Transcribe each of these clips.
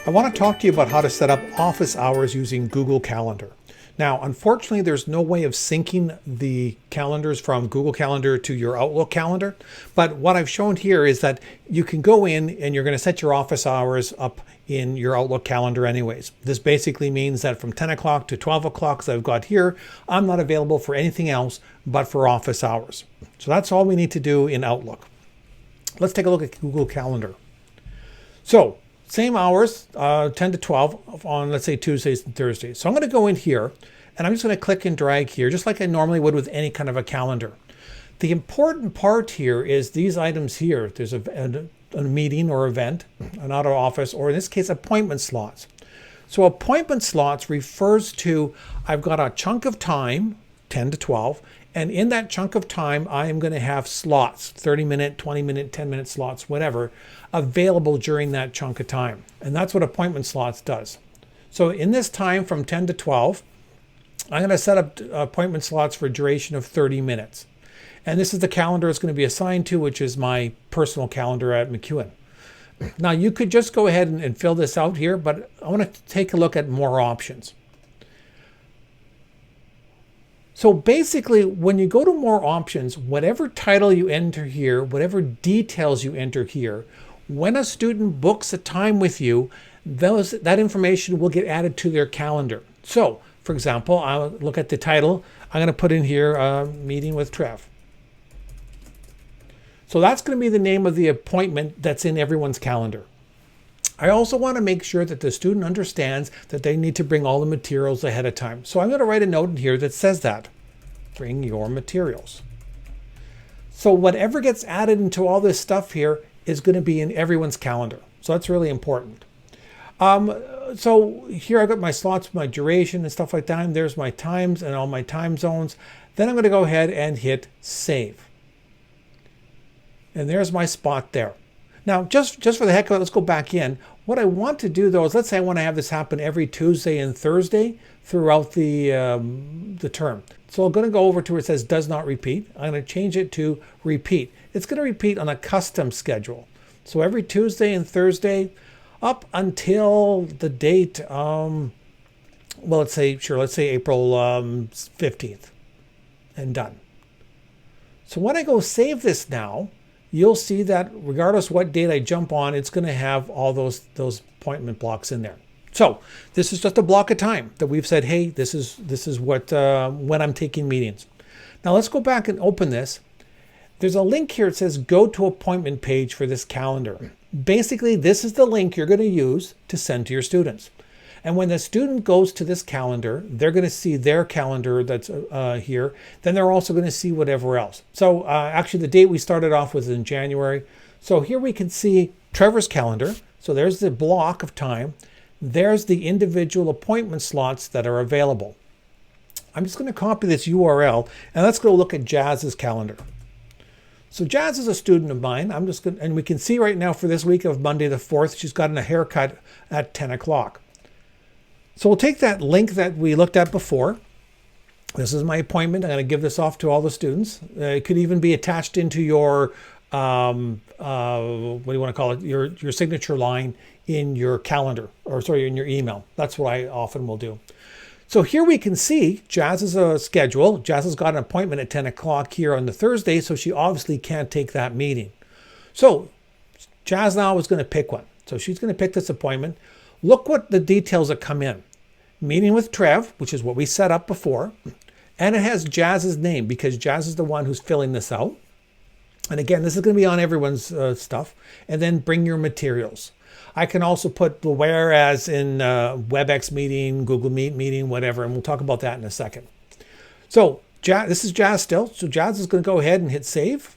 I want to talk to you about how to set up office hours using Google Calendar. Now, unfortunately, there's no way of syncing the calendars from Google Calendar to your Outlook calendar. But what I've shown here is that you can go in and you're going to set your office hours up in your Outlook calendar anyways. This basically means that from 10 o'clock to 12 o'clock, as I've got here, I'm not available for anything else but for office hours. So that's all we need to do in Outlook. Let's take a look at Google Calendar. So, same hours, 10 to 12 on, let's say, Tuesdays and Thursdays. So I'm going to go in here and I'm just going to click and drag here, just like I normally would with any kind of a calendar. The important part here is these items here. There's a meeting or event, an out of office, or in this case, appointment slots. So appointment slots refers to, I've got a chunk of time, 10 to 12, and in that chunk of time, I am going to have slots, 30-minute, 20-minute, 10-minute slots, whatever, available during that chunk of time. And that's what appointment slots does. So in this time from 10 to 12, I'm going to set up appointment slots for a duration of 30 minutes. And this is the calendar it's going to be assigned to, which is my personal calendar at MacEwan. Now, you could just go ahead and fill this out here, but I want to take a look at more options. So basically, when you go to more options, whatever title you enter here, whatever details you enter here, when a student books a time with you, that information will get added to their calendar. So, for example, I'll look at the title. I'm going to put in here, meeting with Trev. So that's going to be the name of the appointment that's in everyone's calendar. I also want to make sure that the student understands that they need to bring all the materials ahead of time. So I'm going to write a note in here that says that. Bring your materials. So whatever gets added into all this stuff here is going to be in everyone's calendar. So that's really important. So here I've got my slots, my duration and stuff like that. There's my times and all my time zones. Then I'm going to go ahead and hit save. And there's my spot there. Now, just for the heck of it, let's go back in. What I want to do, though, is let's say I want to have this happen every Tuesday and Thursday throughout the term. So I'm going to go over to where it says does not repeat. I'm going to change it to repeat. It's going to repeat on a custom schedule. So every Tuesday and Thursday up until the date, well, let's say April 15th and done. So when I go save this now, you'll see that regardless what date I jump on, it's going to have all those appointment blocks in there. So this is just a block of time that we've said, hey, this is what when I'm taking meetings. Now let's go back and open this. There's a link here that says go to appointment page for this calendar. Basically, this is the link you're going to use to send to your students. And when the student goes to this calendar, they're going to see their calendar that's here. Then they're also going to see whatever else. So actually, the date we started off with is in January. So here we can see Trevor's calendar. So there's the block of time. There's the individual appointment slots that are available. I'm just going to copy this URL and let's go look at Jazz's calendar. So Jazz is a student of mine. And we can see right now for this week of Monday the 4th, she's gotten a haircut at 10 o'clock. So we'll take that link that we looked at before. This is my appointment. I'm going to give this off to all the students. It could even be attached into your, what do you want to call it? Your signature line in your calendar, or sorry, in your email. That's what I often will do. So here we can see Jazz's schedule. Jazz has got an appointment at 10 o'clock here on the Thursday, so she obviously can't take that meeting. So Jazz now is going to pick one. So she's going to pick this appointment. Look what the details that come in. Meeting with Trev, which is what we set up before. And it has Jazz's name because Jazz is the one who's filling this out. And again, this is going to be on everyone's stuff. And then bring your materials. I can also put the whereas in WebEx meeting, Google Meet meeting, whatever. And we'll talk about that in a second. So this is Jazz still. So Jazz is going to go ahead and hit save.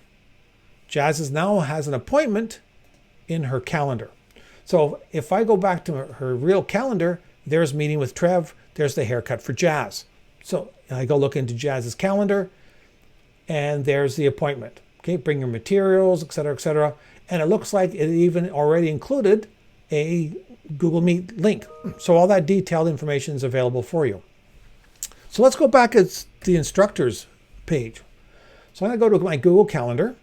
Jazz now has an appointment in her calendar. So if I go back to her real calendar, there's meeting with Trev. There's the haircut for Jazz. So I go look into Jazz's calendar and there's the appointment. Okay, bring your materials, et cetera, and it looks like it even already included a Google Meet link. So all that detailed information is available for you. So let's go back to the instructors page. So I'm going to go to my Google Calendar.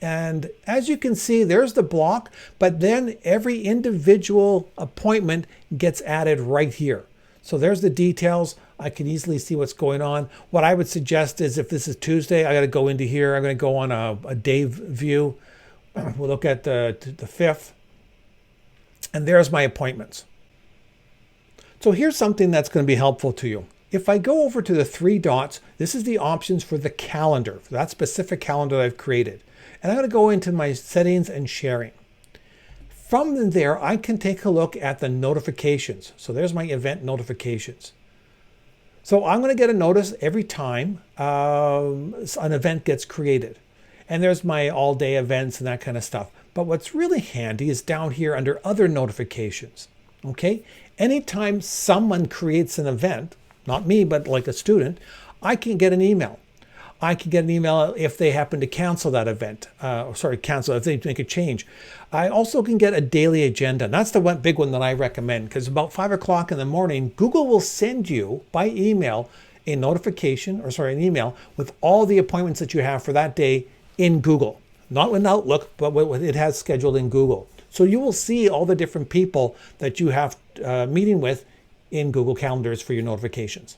And as you can see, there's the block, but then every individual appointment gets added right here. So there's the details. I can easily see what's going on. What I would suggest is if this is Tuesday, I got to go into here. I'm going to go on a day view. We'll look at the 5th. And there's my appointments. So here's something that's going to be helpful to you. If I go over to the 3 dots, this is the options for the calendar, for that specific calendar that I've created. And I'm going to go into my settings and sharing. From there, I can take a look at the notifications. So there's my event notifications. So I'm going to get a notice every time an event gets created. And there's my all-day events and that kind of stuff. But what's really handy is down here under other notifications. Okay? Anytime someone creates an event, not me, but like a student, I can get an email. I can get an email if they happen to cancel that event. Cancel if they make a change. I also can get a daily agenda. And that's the one big one that I recommend, because about 5 o'clock in the morning, Google will send you by email a notification, an email with all the appointments that you have for that day in Google. Not in Outlook, but what it has scheduled in Google. So you will see all the different people that you have meeting with in Google Calendars for your notifications.